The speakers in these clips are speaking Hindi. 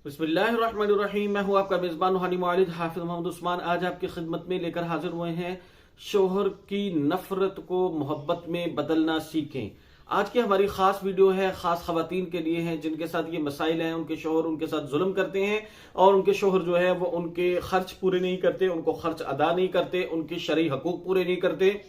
बिस्मिल्लाहिर्रहमानिर्रहीम। मैं हूं आपका मेजबान रूहानी मुआलिद हाफिज मोहम्मद उस्मान। आज आपकी खिदमत में लेकर हाजिर हुए हैं शोहर की नफरत को मोहब्बत में बदलना सीखें। आज की हमारी खास वीडियो है, खास खवातीन के लिए है जिनके साथ ये मसाइल हैं। उनके शोहर उनके साथ जुल्म करते हैं और उनके शोहर जो है वो उनके खर्च पूरे नहीं करते, उनको खर्च अदा नहीं करते, उनके शरई हकूक पूरे नहीं करते,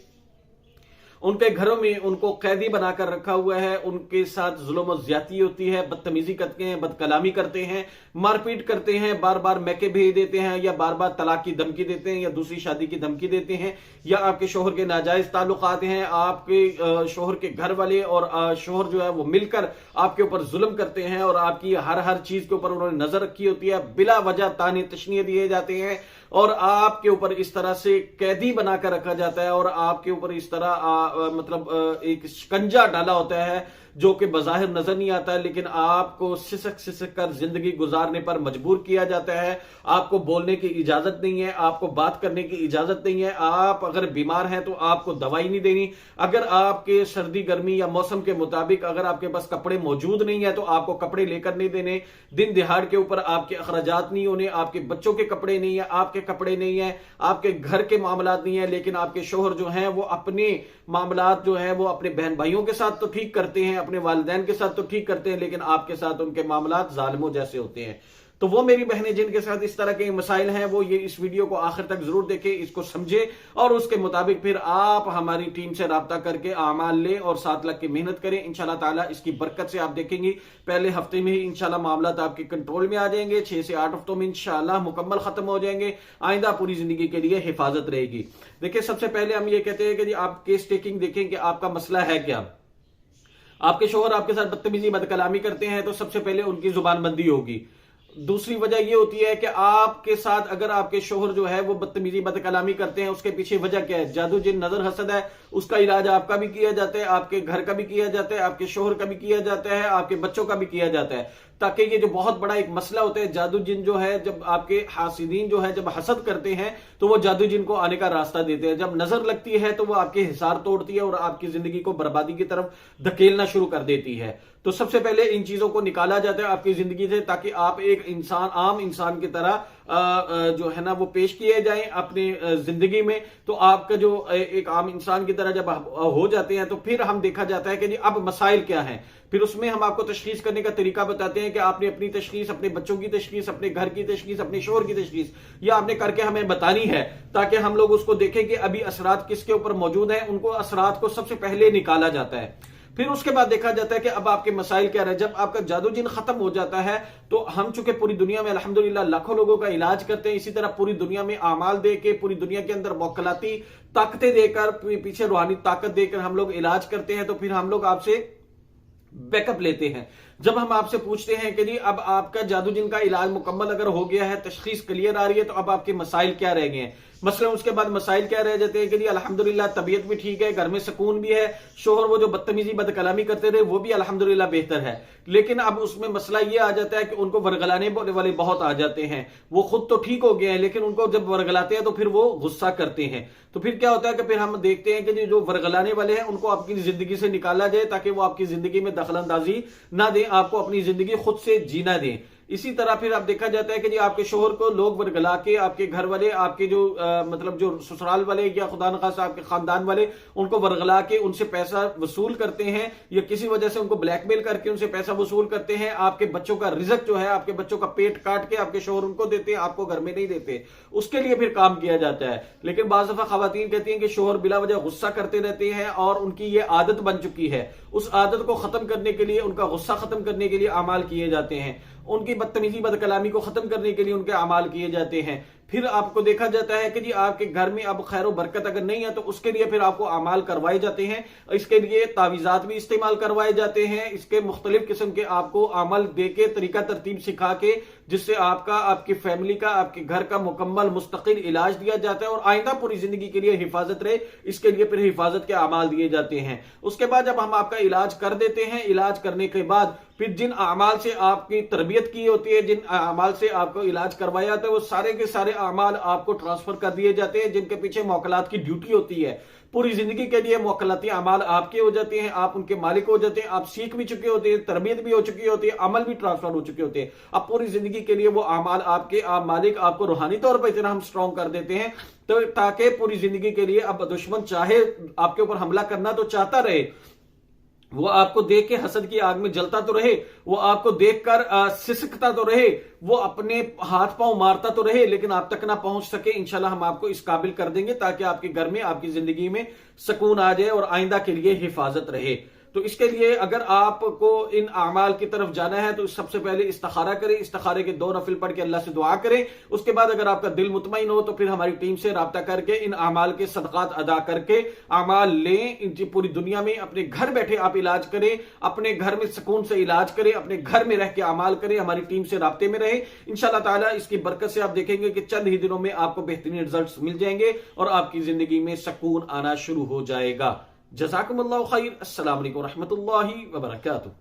उनके घरों में उनको कैदी बनाकर रखा हुआ है, उनके साथ जुल्म और ज्यादती होती है, बदतमीजी करते हैं, बदकलामी करते हैं, मारपीट करते हैं, बार बार मैके भेज देते हैं या बार बार तलाक की धमकी देते हैं या दूसरी शादी की धमकी देते हैं, या आपके शोहर के नाजायज ताल्लुकात हैं, आपके शोहर के घर वाले और शोहर जो है वो मिलकर आपके ऊपर जुल्म करते हैं और आपकी हर चीज के ऊपर उन्होंने नजर रखी होती है, बिला वजह ताने तशनीय दिए जाते हैं और आपके ऊपर इस तरह से कैदी बनाकर रखा जाता है और आपके ऊपर इस तरह एक शिकंजा डाला होता है जो कि बज़ाहिर नजर नहीं आता है, लेकिन आपको सिसक सिसक कर जिंदगी गुजारने पर मजबूर किया जाता है। आपको बोलने की इजाजत नहीं है, आपको बात करने की इजाजत नहीं है। आप अगर बीमार हैं तो आपको दवाई नहीं देनी, अगर आपके सर्दी गर्मी या मौसम के मुताबिक अगर आपके पास कपड़े मौजूद नहीं है तो आपको कपड़े लेकर नहीं देने, दिन दिहाड़ के ऊपर आपके अखराजात नहीं होने, आपके बच्चों के कपड़े नहीं है, आपके कपड़े नहीं है, आपके घर के मामलात नहीं है, लेकिन आपके शोहर जो हैं वो अपने मामलात जो है वो अपने बहन भाइयों के साथ तो ठीक करते हैं, अपने वालिदैन के साथ तो ठीक करते हैं, लेकिन आपके साथ उनके मामलात जालिमों जैसे होते हैं। तो वो मेरी बहनें जिनके साथ इस तरह के मसाइल हैं वो ये इस वीडियो को आखिर तक जरूर देखें, इसको समझे और उसके मुताबिक फिर आप हमारी टीम से राब्ता करके आमाल लें और 7 लाख की मेहनत करें। इंशाल्लाह ताला इसकी बरकत से आप देखेंगे पहले हफ्ते में ही इंशाल्लाह मामलात आपके कंट्रोल में आ जाएंगे, 6 से 8 हफ्तों में इंशाल्लाह मुकम्मल खत्म हो जाएंगे, आइंदा पूरी जिंदगी के लिए हिफाजत रहेगी। देखिए, सबसे पहले हम ये कहते हैं कि जी आप केस टेकिंग देखें कि आपका मसला है क्या। आपके शोहर आपके साथ बदतमीजी बदकलामी करते हैं तो सबसे पहले उनकी जुबानबंदी होगी। दूसरी वजह यह होती है कि आपके साथ अगर आपके शोहर जो है वो बदतमीजी बदकलामी करते हैं, उसके पीछे वजह क्या है? जादू जिन नजर हसद है, उसका इलाज आपका भी किया जाता है, आपके घर का भी किया जाता है, आपके शोहर का भी किया जाता है, आपके बच्चों का भी किया जाता है, ताकि ये जो बहुत बड़ा एक मसला होता है जादू जिन जो है, जब आपके हासिदीन जो है जब हसद करते हैं तो वो जादू जिन को आने का रास्ता देते हैं, जब नजर लगती है तो वो आपके हिसार तोड़ती है और आपकी जिंदगी को बर्बादी की तरफ धकेलना शुरू कर देती है। तो सबसे पहले इन चीजों को निकाला जाता है आपकी जिंदगी से, ताकि आप एक इंसान, आम इंसान की तरह जो है ना वो पेश किए जाएं अपनी जिंदगी में। तो आपका जो एक आम इंसान की तरह जब हो जाते हैं तो फिर हम देखा जाता है कि जी अब मसाइल क्या है, फिर उसमें हम आपको तशखीस करने का तरीका बताते हैं कि आपने अपनी तशखीस, अपने बच्चों की तशखीस, अपने घर की तशखीस, अपने शोहर की तशखीस यह आपने करके हमें बतानी है, ताकि हम लोग उसको देखें कि अभी असरात किसके ऊपर मौजूद है। उनको असरात को सबसे पहले निकाला जाता है, फिर उसके बाद देखा जाता है कि अब आपके मसाइल क्या रहे। जब आपका जादू जिन खत्म हो जाता है तो हम चूंकि पूरी दुनिया में अल्हम्दुलिल्लाह लाखों लोगों का इलाज करते हैं, इसी तरह पूरी दुनिया में आमाल दे के, पूरी दुनिया के अंदर मौकलाती ताकतें देकर, पीछे रूहानी ताकत देकर हम लोग इलाज करते हैं। तो फिर हम लोग आपसे बैकअप लेते हैं। जब हम आपसे पूछते हैं कि जी अब आपका जादू जिन का इलाज मुकम्मल अगर हो गया है, तशखीस क्लियर आ रही है, तो अब आपके मसाइल क्या रह गए हैं, मसलन उसके बाद मसाइल क्या रह जाते हैं कि जी अल्हम्दुलिल्लाह तबीयत भी ठीक है, घर में सुकून भी है, शोहर वो जो बदतमीजी बदकलामी करते थे वो भी अल्हम्दुलिल्लाह बेहतर है, लेकिन अब उसमें मसला ये आ जाता है कि उनको वरगलाने वाले बहुत आ जाते हैं। वो खुद तो ठीक हो गए हैं लेकिन उनको जब वरगलाते हैं तो फिर वो गुस्सा करते हैं। तो फिर क्या होता है कि फिर हम देखते हैं कि जो वरगलाने वाले हैं उनको आपकी जिंदगी से निकाला जाए, ताकि वो आपकी जिंदगी में दखलंदाजी ना दें, आपको अपनी जिंदगी खुद से जीना दें। इसी तरह फिर आप देखा जाता है कि जी आपके शोहर को लोग वरगला के, आपके घर वाले, आपके जो मतलब जो ससुराल वाले या खुदा न खासा आपके खानदान वाले, उनको वरगला के उनसे पैसा वसूल करते हैं या किसी वजह से उनको ब्लैकमेल करके उनसे पैसा वसूल करते हैं। आपके बच्चों का रिजक जो है, आपके बच्चों का पेट काट के आपके शोहर उनको देते हैं, आपको घर में नहीं देते, उसके लिए फिर काम किया जाता है। लेकिन बाज़ दफा खवातीन कहती हैं कि शोहर बिला वजह गुस्सा करते रहते हैं और उनकी ये आदत बन चुकी है। उस आदत को खत्म करने के लिए, उनका गुस्सा खत्म करने के लिए अमाल किए जाते हैं, उनकी बदतमीजी बदकलामी को खत्म करने के लिए उनके अमाल किए जाते हैं। फिर आपको देखा जाता है कि जी आपके घर में अब खैर बरकत अगर नहीं है तो उसके लिए फिर आपको अमाल करवाए जाते हैं, इसके लिए तावीज़ात भी इस्तेमाल करवाए जाते हैं, इसके मुख्तलिफ किस्म के आपको अमल दे के, तरीका तरतीब सिखा के, जिससे आपका, आपकी फैमिली का, आपके घर का मुकम्मल मुस्तकिल इलाज दिया जाता है और आइंदा पूरी जिंदगी के लिए हिफाजत रहे, इसके लिए फिर हिफाजत के अमाल दिए जाते हैं। उसके बाद जब हम आपका इलाज कर देते हैं, इलाज करने के बाद फिर जिन अमाल से आपकी तरबियत की होती है, जिन अमाल से आपको इलाज करवाया जाता है, वो सारे के सारे अमाल आपको ट्रांसफर कर दिए जाते हैं, जिनके पीछे मौकलात की ड्यूटी होती है। पूरी जिंदगी के लिए मौकलाती अमाल आपके हो जाते हैं, आप उनके मालिक हो जाते हैं, आप सीख भी चुके होते हैं, तरबियत भी हो चुकी होती है, अमल भी ट्रांसफर हो चुके होते हैं। अब पूरी जिंदगी के लिए वो अमाल आपके, आप मालिक आपको रूहानी तौर पर इतना हम स्ट्रॉन्ग कर देते हैं तो ताकि पूरी जिंदगी के लिए अब दुश्मन चाहे आपके ऊपर हमला करना तो चाहता रहे, वो आपको देख के हसद की आग में जलता तो रहे, वो आपको देखकर सिसकता तो रहे, वो अपने हाथ पांव मारता तो रहे, लेकिन आप तक ना पहुंच सके। इंशाल्लाह हम आपको इस काबिल कर देंगे ताकि आपके घर में, आपकी जिंदगी में सुकून आ जाए और आइंदा के लिए हिफाजत रहे। तो इसके लिए अगर आपको इन अमाल की तरफ जाना है तो सबसे पहले इस्तिखारा करें, इस्तिखारे के 2 नफिल पढ़ के अल्लाह से दुआ करें। उसके बाद अगर आपका दिल मुतमईन हो तो फिर हमारी टीम से राब्ता करके इन अमाल के सदकात अदा करके अमाल लें। इनकी पूरी दुनिया में अपने घर बैठे आप इलाज करें, अपने घर में सुकून से इलाज करें, अपने घर में रह के अमाल करें, हमारी टीम से राब्ते में रहे। इंशाल्लाह ताला इसकी बरकत से आप देखेंगे कि चंद ही दिनों में आपको बेहतरीन रिजल्ट्स मिल जाएंगे और आपकी जिंदगी में सुकून आना शुरू हो जाएगा। जज़ाकुमुल्लाहु खैर। अस्सलाम वालेकुम रहमतुल्लाहि व बरकातुहू।